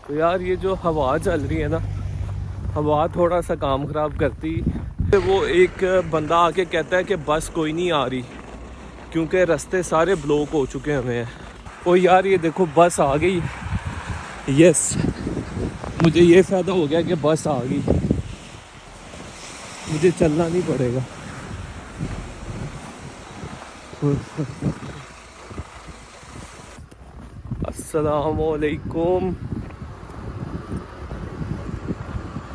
तो यार ये जो हवा चल रही है ना, हवा थोड़ा सा काम ख़राब करती। वो एक बंदा आके कहता है कि बस कोई नहीं आ रही क्योंकि रास्ते सारे ब्लॉक हो चुके हमें हैं। ओ यार ये देखो बस आ गई। यस, मुझे ये फ़ायदा हो गया कि बस आ गई, मुझे चलना नहीं पड़ेगा। अस्सलामुअलैकुम।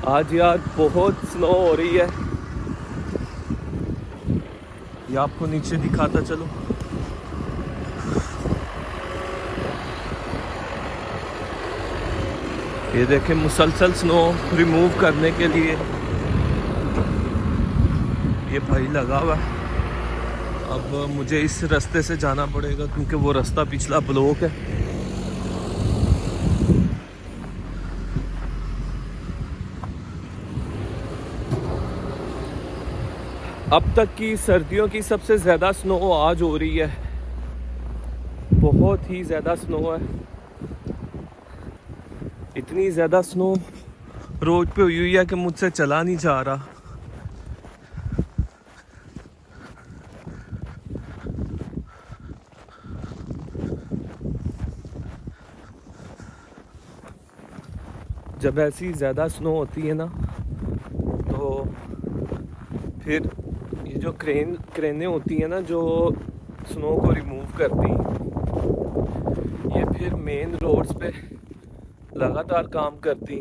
आज यार बहुत स्नो हो रही है। ये आपको नीचे दिखाता चलो। ये देखें, मुसलसल स्नो रिमूव करने के लिए ये भाई लगा हुआ है। अब मुझे इस रास्ते से जाना पड़ेगा क्योंकि वो रास्ता पिछला ब्लॉक है। अब तक की सर्दियों की सबसे ज़्यादा स्नो आज हो रही है। बहुत ही ज़्यादा स्नो है। इतनी ज़्यादा स्नो रोड पे हुई है कि मुझसे चला नहीं जा रहा। जब ऐसी ज़्यादा स्नो होती है ना, तो फिर ये जो क्रेनें होती हैं ना जो स्नो को रिमूव करती, ये फिर मेन रोड्स पे लगातार काम करती,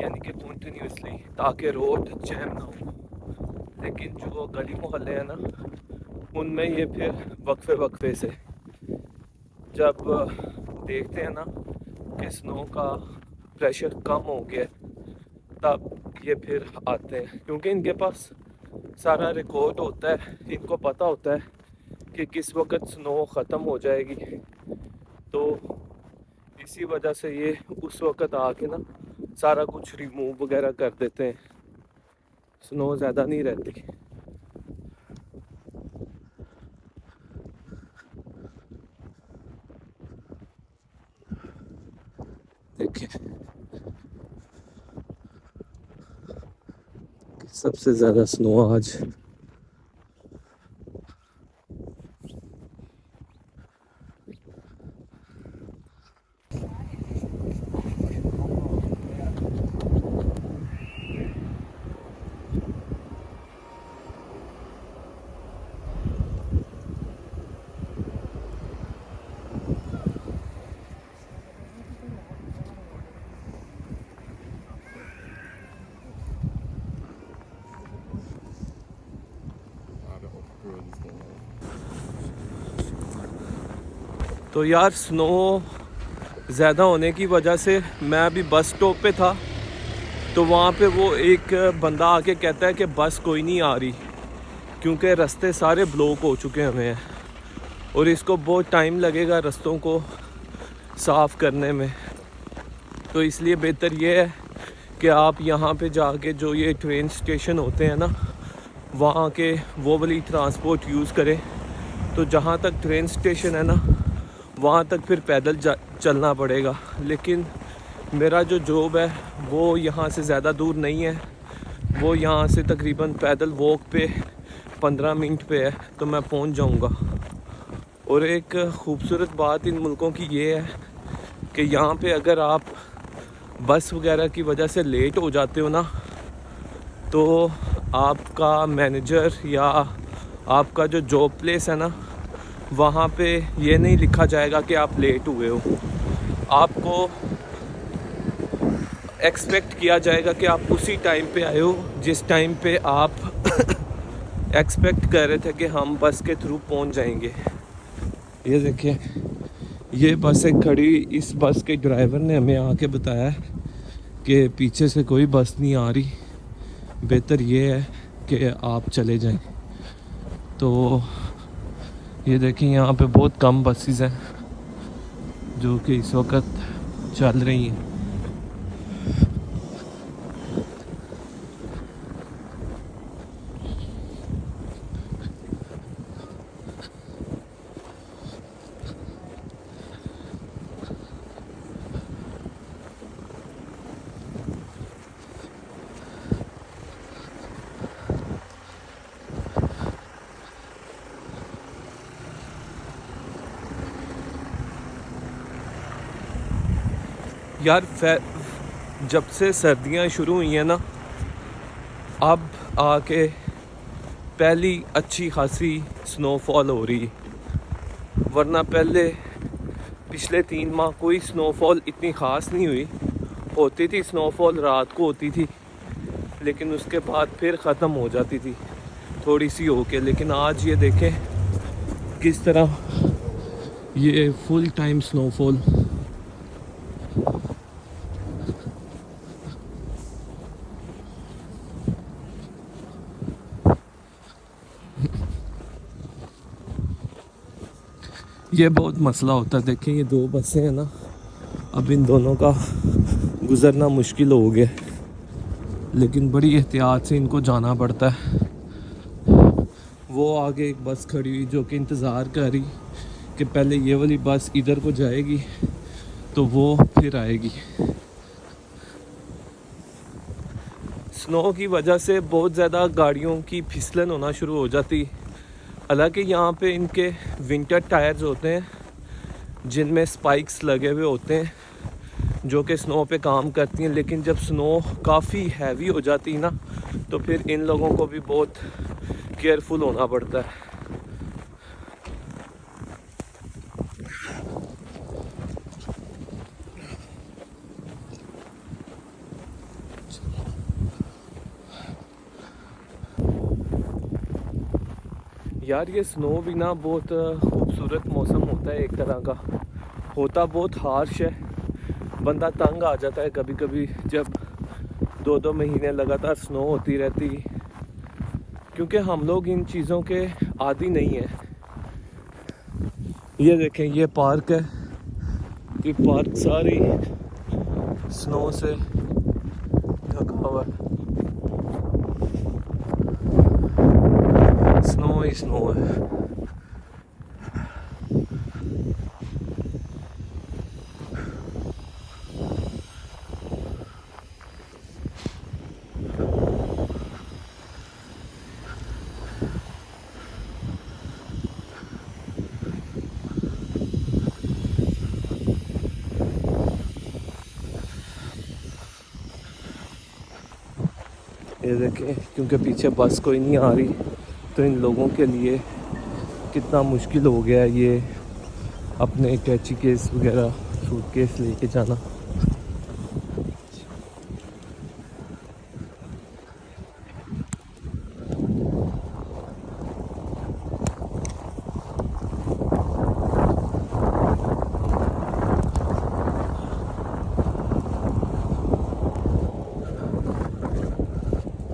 यानी कि कंटिन्यूसली, ताकि रोड जैम ना हो। लेकिन जो गली मोहल्ले हैं ना, उनमें ये फिर वक्फे वक्फे से जब देखते हैं ना कि स्नो का प्रेशर कम हो गया, तब ये फिर आते हैं। क्योंकि इनके पास सारा रिकॉर्ड होता है, इनको पता होता है कि किस वक्त स्नो ख़त्म हो जाएगी। तो इसी वजह से ये उस वक्त आके ना सारा कुछ रिमूव वगैरह कर देते हैं, स्नो ज़्यादा नहीं रहती। देखिए सबसे ज़्यादा स्नो आज। तो यार स्नो ज़्यादा होने की वजह से मैं अभी बस स्टॉप पे था, तो वहाँ पे वो एक बंदा आके कहता है कि बस कोई नहीं आ रही क्योंकि रास्ते सारे ब्लॉक हो चुके हमें हैं और इसको बहुत टाइम लगेगा रास्तों को साफ़ करने में। तो इसलिए बेहतर ये है कि आप यहाँ पे जाके जो ये ट्रेन स्टेशन होते हैं ना, वहाँ के वो वाली ट्रांसपोर्ट यूज़ करें। तो जहाँ तक ट्रेन स्टेशन है ना, वहाँ तक फिर पैदल चलना पड़ेगा। लेकिन मेरा जो जॉब है वो यहाँ से ज़्यादा दूर नहीं है, वो यहाँ से तकरीबन पैदल वॉक पे 15 मिनट पे है, तो मैं पहुँच जाऊँगा। और एक ख़ूबसूरत बात इन मुल्कों की ये है कि यहाँ पे अगर आप बस वगैरह की वजह से लेट हो जाते हो ना, तो आपका मैनेजर या आपका जो जॉब प्लेस है ना, वहाँ पे ये नहीं लिखा जाएगा कि आप लेट हुए हो। आपको एक्सपेक्ट किया जाएगा कि आप उसी टाइम पे आए हो जिस टाइम पे आप एक्सपेक्ट कर रहे थे कि हम बस के थ्रू पहुँच जाएंगे। ये देखिए, ये बस एक खड़ी, इस बस के ड्राइवर ने हमें आके बताया कि पीछे से कोई बस नहीं आ रही, बेहतर ये है कि आप चले जाएं। तो ये देखिए यहाँ पे बहुत कम बसेस हैं जो कि इस वक्त चल रही हैं। यार जब से सर्दियाँ शुरू हुई हैं ना, अब आके पहली अच्छी खासी स्नोफॉल हो रही, वरना पहले पिछले 3 माह कोई स्नोफॉल इतनी ख़ास नहीं हुई। होती थी स्नोफॉल, रात को होती थी, लेकिन उसके बाद फिर ख़त्म हो जाती थी थोड़ी सी होके। लेकिन आज ये देखें किस तरह ये फुल टाइम स्नोफॉल। ये बहुत मसला होता है। देखें ये 2 बसें हैं ना, अब इन दोनों का गुज़रना मुश्किल हो गया, लेकिन बड़ी एहतियात से इनको जाना पड़ता है। वो आगे एक बस खड़ी हुई जो कि इंतज़ार कर रही कि पहले ये वाली बस इधर को जाएगी तो वो फिर आएगी। स्नो की वजह से बहुत ज़्यादा गाड़ियों की फिसलन होना शुरू हो जाती। हालांकि यहाँ पे इनके विंटर टायर्स होते हैं जिनमें स्पाइक्स लगे हुए होते हैं जो कि स्नो पे काम करती हैं, लेकिन जब स्नो काफ़ी हैवी हो जाती है ना, तो फिर इन लोगों को भी बहुत केयरफुल होना पड़ता है। यार ये स्नो भी ना बहुत खूबसूरत मौसम होता है, एक तरह का होता बहुत हार्श है। बंदा तंग आ जाता है कभी कभी जब 2-2 महीने लगातार स्नो होती रहती, क्योंकि हम लोग इन चीज़ों के आदी नहीं हैं। ये देखें ये पार्क है, ये पार्क सारी स्नो से ढका हुआ है। स्नो ही स्नो है। ये देखें क्योंकि पीछे बस कोई नहीं आ रही, तो इन लोगों के लिए कितना मुश्किल हो गया ये अपने कैची केस वगैरह सूटकेस लेके जाना।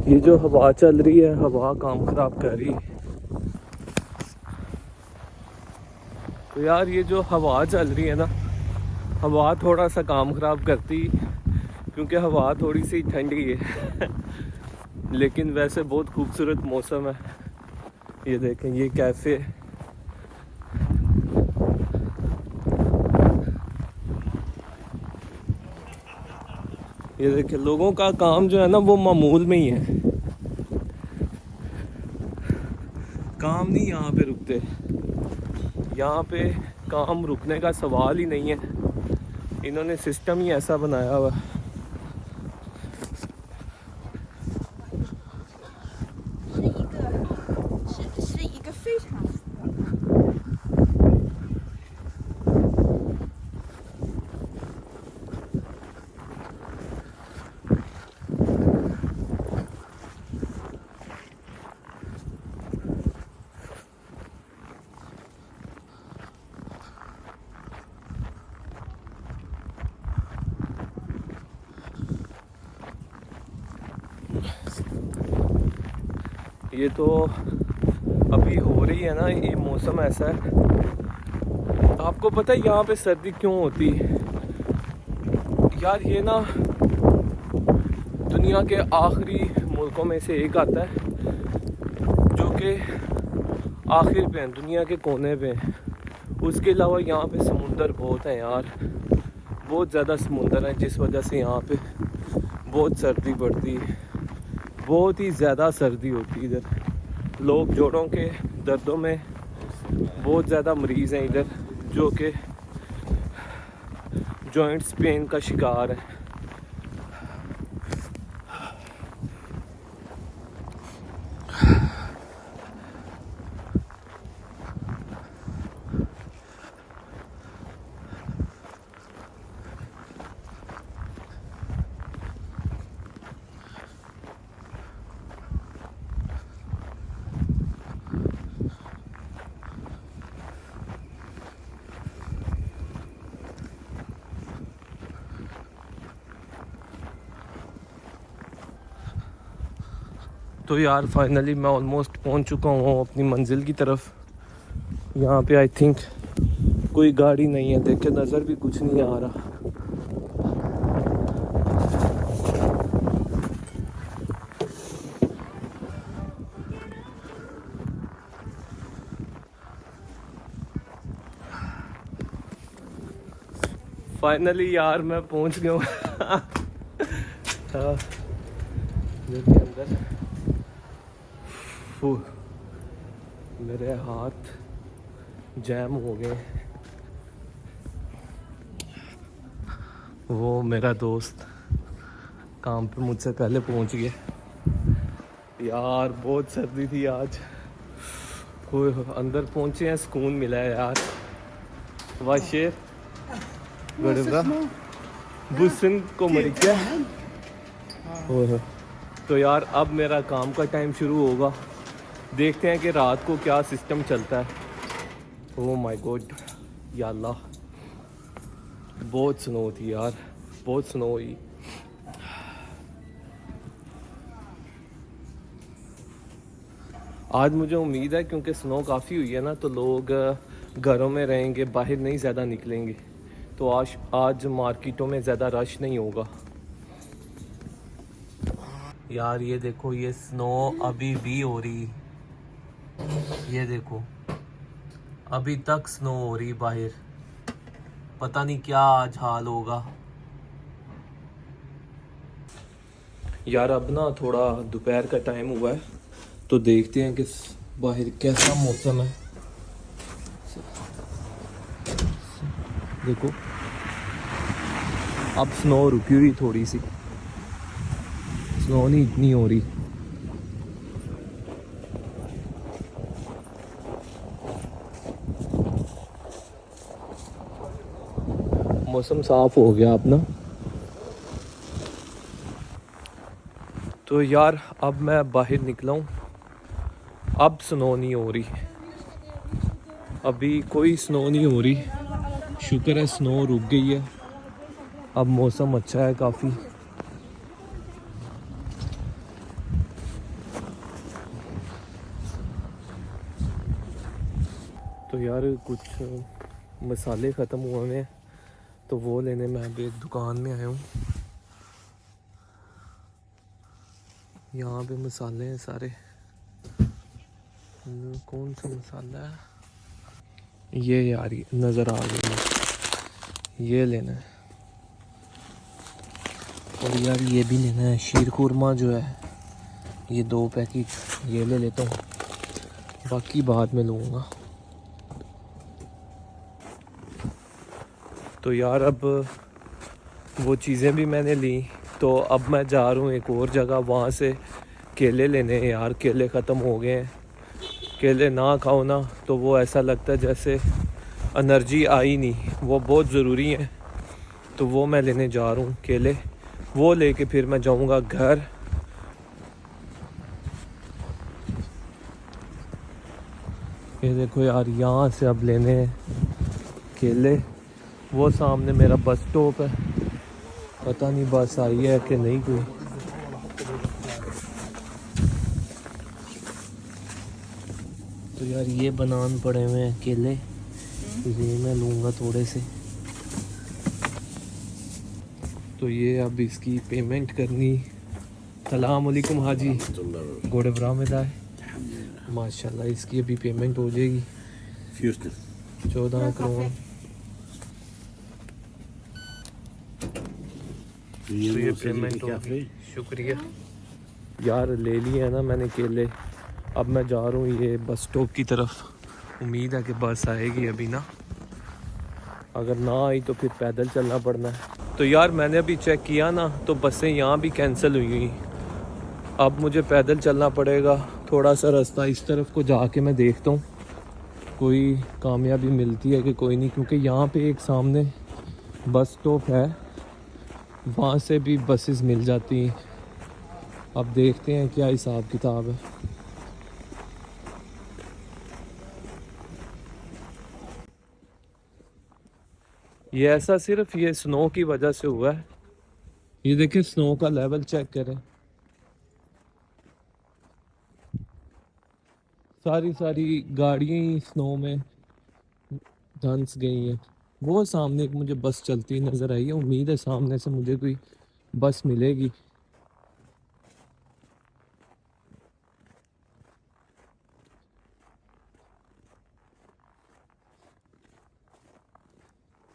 ये जो हवा चल रही है, हवा काम ख़राब कर रही है। तो यार ये जो हवा चल रही है ना, हवा थोड़ा सा काम ख़राब करती, क्योंकि हवा थोड़ी सी ठंडी है लेकिन वैसे बहुत खूबसूरत मौसम है। ये देखें ये कैफ़े, ये देखें लोगों का काम जो है ना वो मामूल में ही है, काम नहीं यहाँ पे रुकते। यहाँ पे काम रुकने का सवाल ही नहीं है, इन्होंने सिस्टम ही ऐसा बनाया हुआ। ये तो अभी हो रही है ना, ये मौसम ऐसा है। आपको पता है यहाँ पे सर्दी क्यों होती है? यार ये ना दुनिया के आखिरी मुल्कों में से एक आता है जो कि आखिर पे है, दुनिया के कोने पे है। उसके अलावा यहाँ पे समुंदर बहुत है यार, बहुत ज़्यादा समुंदर है, जिस वजह से यहाँ पे बहुत सर्दी पड़ती है, बहुत ही ज़्यादा सर्दी होती है इधर। लोग जोड़ों के दर्दों में बहुत ज़्यादा मरीज़ हैं इधर, जॉइंट्स पेन का शिकार है। तो यार फाइनली मैं ऑलमोस्ट पहुंच चुका हूँ अपनी मंजिल की तरफ। यहाँ पे आई थिंक कोई गाड़ी नहीं है, देख के नज़र भी कुछ नहीं आ रहा। फाइनली यार मैं पहुंच गया हूँ अंदर। मेरे हाथ जैम हो गए। वो मेरा दोस्त काम पे मुझसे पहले पहुंच गया। यार बहुत सर्दी थी आज। कोई अंदर पहुंचे हैं, सुकून मिला है यार। वाह शेर बड़ा बुसन को मरी क्या। तो यार अब मेरा काम का टाइम शुरू होगा। देखते हैं कि रात को क्या सिस्टम चलता है। ओह माय गॉड या अल्लाह, बहुत स्नो थी यार, बहुत स्नो हुई। आज मुझे उम्मीद है क्योंकि स्नो काफ़ी हुई है ना, तो लोग घरों में रहेंगे, बाहर नहीं ज़्यादा निकलेंगे, तो आज मार्केटों में ज़्यादा रश नहीं होगा। यार ये देखो, ये स्नो अभी भी हो रही, ये देखो अभी तक स्नो हो रही बाहर। पता नहीं क्या आज हाल होगा। यार अब ना थोड़ा दोपहर का टाइम हुआ है, तो देखते हैं कि बाहर कैसा मौसम है। देखो अब स्नो रुकी हुई थोड़ी सी, स्नो नहीं इतनी हो रही। मौसम साफ हो गया अपना। तो यार अब मैं बाहर निकला हूँ, अब स्नो नहीं हो रही, अभी कोई स्नो नहीं हो रही। शुक्र है स्नो रुक गई है, अब मौसम अच्छा है काफ़ी। तो यार कुछ मसाले ख़त्म हुए हैं, तो वो लेने मैं अभी एक दुकान में आया हूँ। यहाँ पे मसाले हैं सारे। कौन सा मसाला है ये यार, नज़र आ गया, ये लेना है। और यार ये भी लेना है, शीर खुरमा जो है, ये 2 पैकेट ये ले लेता हूँ, बाकी बाद में लूँगा। तो यार अब वो चीज़ें भी मैंने ली, तो अब मैं जा रहा हूँ एक और जगह, वहाँ से केले लेने हैं। यार केले ख़त्म हो गए हैं, केले ना खाओ ना तो वो ऐसा लगता है जैसे एनर्जी आई नहीं, वो बहुत ज़रूरी है। तो वो मैं लेने जा रहा हूँ केले, वो लेके फिर मैं जाऊँगा घर। ये देखो यार, यहाँ से अब लेने हैं केले। वो सामने मेरा बस स्टॉप है, पता नहीं बस आई है कि नहीं कोई। तो यार ये बनान पड़े हुए हैं केले, ये मैं लूँगा थोड़े से। तो ये अब इसकी पेमेंट करनी। सलाम अलैकुम हाजी, घोड़े बरामद आए माशाल्लाह। इसकी अभी पेमेंट हो जाएगी 14 करोड़। तो ये पेमेंट होगी, शुक्रिया। यार ले लिए है ना मैंने केले, अब मैं जा रहा हूँ ये बस स्टॉप की तरफ। उम्मीद है कि बस आएगी अभी ना, अगर ना आई तो फिर पैदल चलना पड़ना है। तो यार मैंने अभी चेक किया ना, तो बसें यहाँ भी कैंसिल हुई हुई। अब मुझे पैदल चलना पड़ेगा। थोड़ा सा रास्ता इस तरफ को जाके मैं देखता हूँ कोई कामयाबी मिलती है कि कोई नहीं, क्योंकि यहाँ पे एक सामने बस स्टॉप है, वहाँ से भी बसेस मिल जाती हैं। अब देखते हैं क्या हिसाब किताब है। ये ऐसा सिर्फ ये स्नो की वजह से हुआ है। ये देखिए स्नो का लेवल चेक करें, सारी सारी गाड़ियाँ ही स्नो में धंस गई हैं। वो सामने एक मुझे बस चलती नज़र आई है, उम्मीद है सामने से मुझे कोई बस मिलेगी।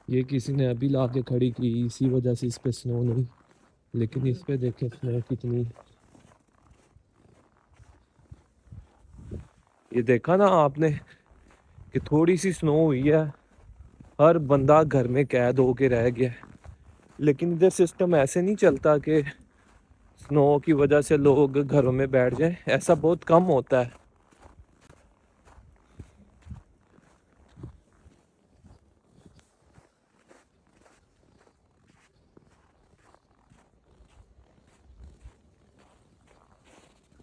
ये किसी ने अभी ला के खड़ी की, इसी वजह से इस पे स्नो नहीं, लेकिन इस पे देखें स्नो कितनी। ये देखा ना आपने कि थोड़ी सी स्नो हुई है, हर बंदा घर में कैद होके रह गया है। लेकिन इधर सिस्टम ऐसे नहीं चलता कि स्नो की वजह से लोग घरों में बैठ जाएं, ऐसा बहुत कम होता है।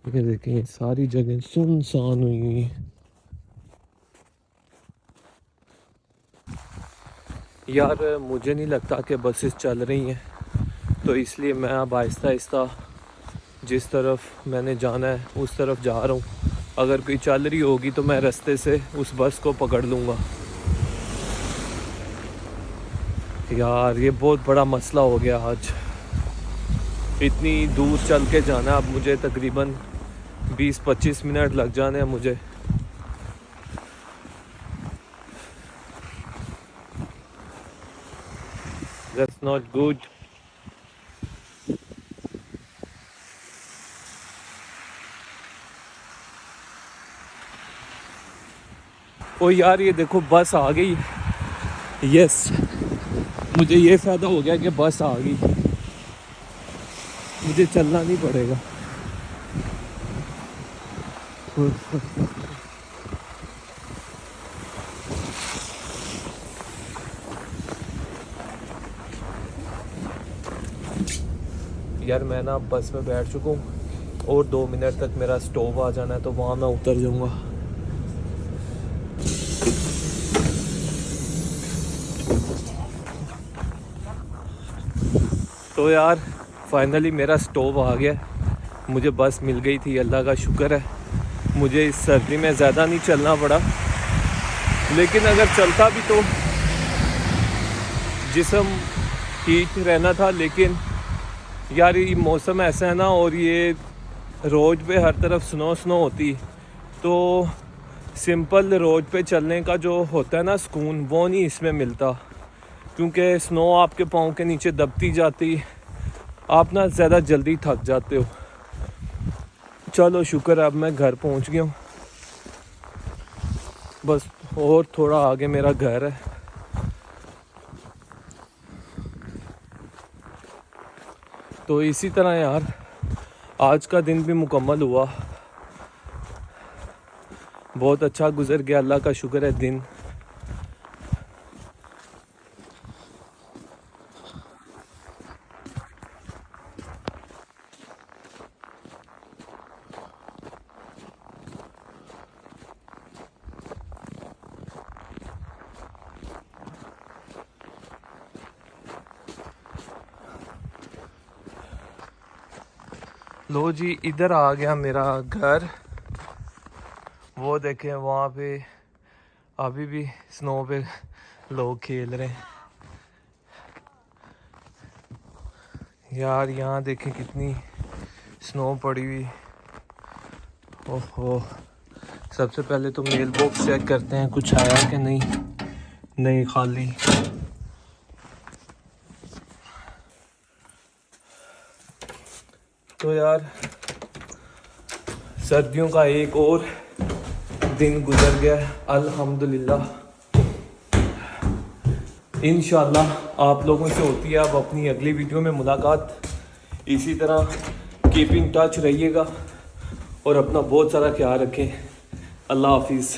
ये देखें ये सारी जगह सुनसान हुई हुई है। यार मुझे नहीं लगता कि बसेस चल रही हैं, तो इसलिए मैं अब आहिस्ता आहिस्ता जिस तरफ मैंने जाना है उस तरफ जा रहा हूँ। अगर कोई चल रही होगी तो मैं रास्ते से उस बस को पकड़ लूँगा। यार ये बहुत बड़ा मसला हो गया आज, इतनी दूर चल के जाना। अब मुझे तकरीबन 20-25 मिनट लग जाने हैं मुझे। That's not good. ओ यार ये देखो बस आ गई। यस, मुझे ये फ़ायदा हो गया कि बस आ गई, मुझे चलना नहीं पड़ेगा। यार मैं ना बस में बैठ चुका हूँ और 2 मिनट तक मेरा स्टॉप आ जाना है, तो वहाँ मैं उतर जाऊँगा। तो यार फाइनली मेरा स्टॉप आ गया, मुझे बस मिल गई थी, अल्लाह का शुक्र है। मुझे इस सर्दी में ज़्यादा नहीं चलना पड़ा, लेकिन अगर चलता भी तो जिस्म हीट रहना था। लेकिन यार ये मौसम ऐसा है ना, और ये रोड पे हर तरफ स्नो स्नो होती, तो सिंपल रोड पे चलने का जो होता है ना सुकून, वो नहीं इसमें मिलता, क्योंकि स्नो आपके पाँव के नीचे दबती जाती, आप ना ज़्यादा जल्दी थक जाते हो। चलो शुक्र है अब मैं घर पहुंच गया हूँ, बस और थोड़ा आगे मेरा घर है। तो इसी तरह यार आज का दिन भी मुकम्मल हुआ, बहुत अच्छा गुजर गया, अल्लाह का शुक्र है दिन। लो जी इधर आ गया मेरा घर। वो देखें वहाँ पे अभी भी स्नो पे लोग खेल रहे हैं। यार यहाँ देखें कितनी स्नो पड़ी हुई। ओहो, सबसे पहले तो मेल बॉक्स चेक करते हैं कुछ आया कि नहीं। नहीं, खाली। तो यार सर्दियों का एक और दिन गुजर गया अल्हम्दुलिल्लाह। इंशाल्लाह आप लोगों से होती है अब अपनी अगली वीडियो में मुलाकात। इसी तरह कीप इन टच रहिएगा और अपना बहुत सारा ख्याल रखें। अल्लाह हाफिज़।